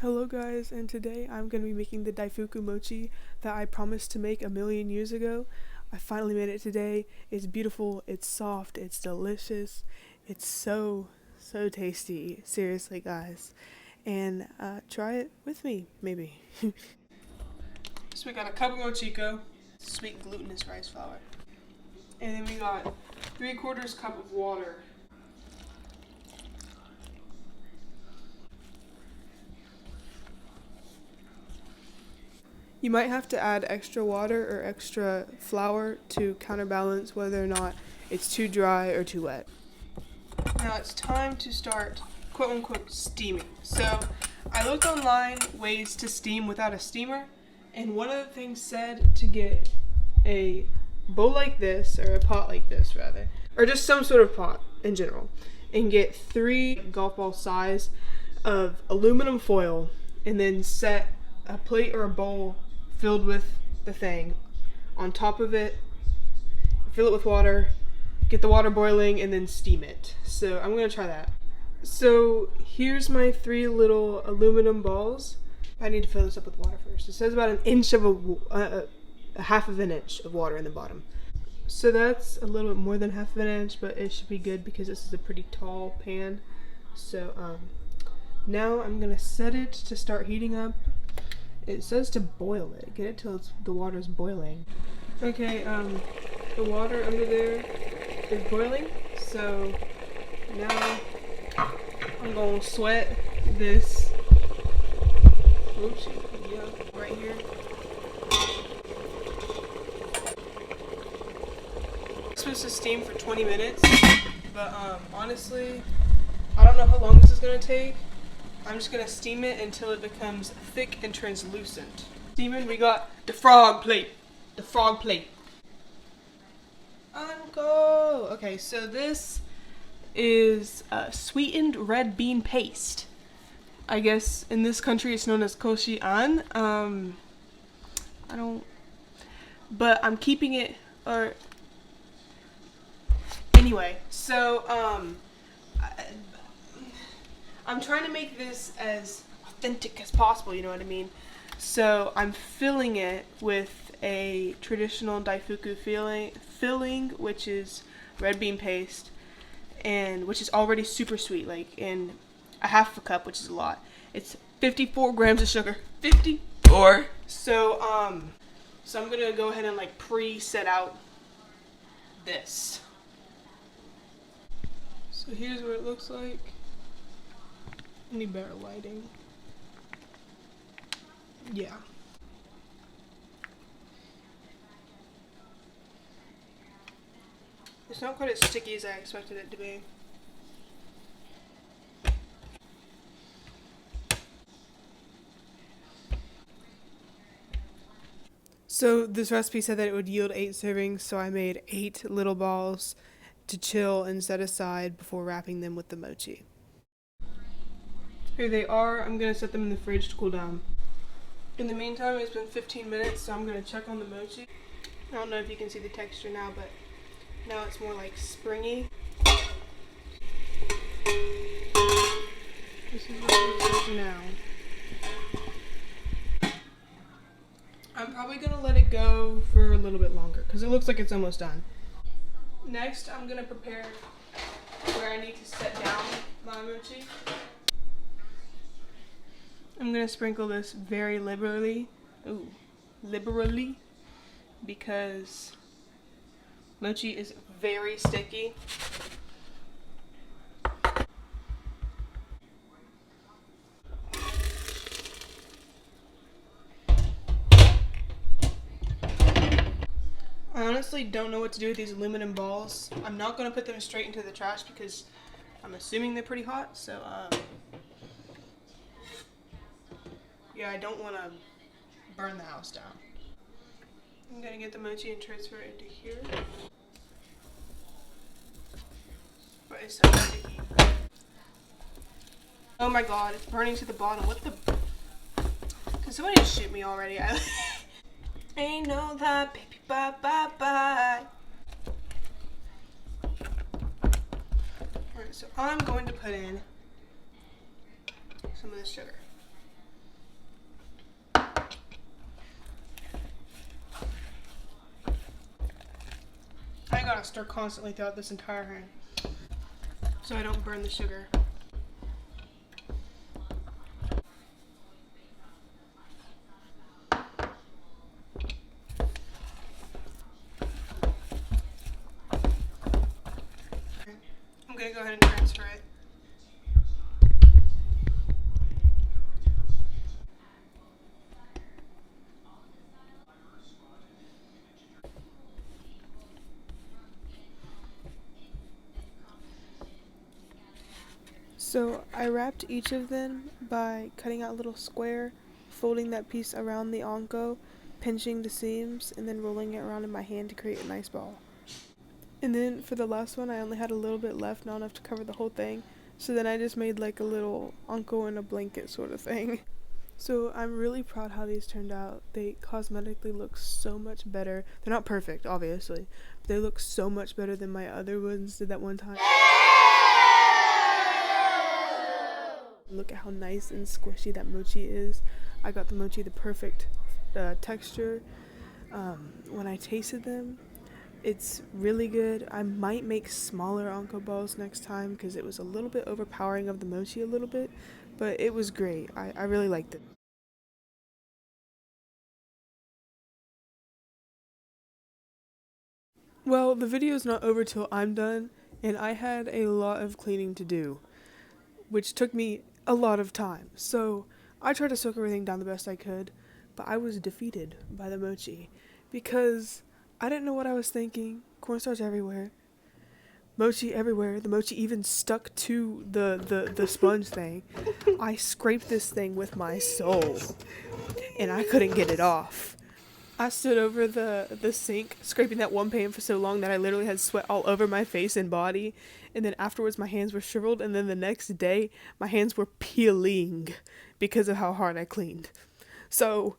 Hello guys, and today I'm going to be making the Daifuku mochi that I promised to make a million years ago. I finally made it today. It's beautiful, it's soft, it's delicious, it's so tasty. Seriously guys. And try it with me, maybe. So we got a cup of Mochiko, sweet glutinous rice flour. And then we got 3/4 cup of water. You might have to add extra water or extra flour to counterbalance whether or not it's too dry or too wet. Now it's time to start quote unquote steaming. So I looked online ways to steam without a steamer, and one of the things said to get a bowl like this, or a pot like this rather, or just some sort of pot in general, and get 3 golf ball size of aluminum foil, and then set a plate or a bowl filled with the thing on top of it, fill it with water, get the water boiling, and then steam it. So I'm gonna try that. So here's my 3 little aluminum balls. I need to fill this up with water first. It says about an inch of a half of an inch of water in the bottom. So that's a little bit more than half of an inch, but it should be good because this is a pretty tall pan. So now I'm gonna set it to start heating up. It says to boil it. Get it till the water's boiling. Okay, the water under there is boiling, so now I'm gonna sweat this mochi, right here. It's supposed to steam for 20 minutes, but honestly, I don't know how long this is gonna take. I'm just gonna steam it until it becomes thick and translucent. Steaming, we got the frog plate. The frog plate. Anko! Okay, so this is sweetened red bean paste. I guess in this country it's known as koshi-an. But I'm keeping it, or anyway, so I'm trying to make this as authentic as possible, you know what I mean? So I'm filling it with a traditional Daifuku filling, which is red bean paste, and which is already super sweet, like in a half a cup, which is a lot. It's 54 grams of sugar. 54. So I'm gonna go ahead and like pre-set out this. So here's what it looks like. Need better lighting. Yeah. It's not quite as sticky as I expected it to be. So this recipe said that it would yield 8 servings, so I made 8 little balls to chill and set aside before wrapping them with the mochi. Here they are. I'm going to set them in the fridge to cool down. In the meantime, it's been 15 minutes, so I'm going to check on the mochi. I don't know if you can see the texture now, but now it's more like springy. This is what it looks like now. I'm probably going to let it go for a little bit longer because it looks like it's almost done. Next, I'm going to prepare where I need to set down my mochi. I'm going to sprinkle this very liberally. Ooh, liberally. Because mochi is very sticky. I honestly don't know what to do with these aluminum balls. I'm not going to put them straight into the trash because I'm assuming they're pretty hot. So, yeah, I don't want to burn the house down. I'm going to get the mochi and transfer it into here. But it's so sticky. Oh my god, it's burning to the bottom. What the... Can somebody shoot me already? Ain't no that, baby, bye, bye, bye. Alright, so I'm going to put in some of this sugar. stir constantly throughout this entire thing so I don't burn the sugar. I'm gonna go ahead and transfer it. So I wrapped each of them by cutting out a little square, folding that piece around the anko, pinching the seams, and then rolling it around in my hand to create a nice ball. And then for the last one, I only had a little bit left, not enough to cover the whole thing. So then I just made like a little anko in a blanket sort of thing. So I'm really proud how these turned out. They cosmetically look so much better. They're not perfect, obviously, but they look so much better than my other ones did that one time. Look at how nice and squishy that mochi is. I got the mochi the perfect texture. When I tasted them, it's really good. I might make smaller anko balls next time because it was a little bit overpowering of the mochi a little bit, but it was great. I really liked it. Well, the video's not over till I'm done, and I had a lot of cleaning to do, which took me a lot of time. So I tried to soak everything down the best I could, but I was defeated by the mochi because I didn't know what I was thinking. Cornstarch everywhere. Mochi everywhere. The mochi even stuck to the sponge thing. I scraped this thing with my soul, and I couldn't get it off. I stood over the sink, scraping that one pan for so long that I literally had sweat all over my face and body. And then afterwards, my hands were shriveled. And then the next day, my hands were peeling because of how hard I cleaned. So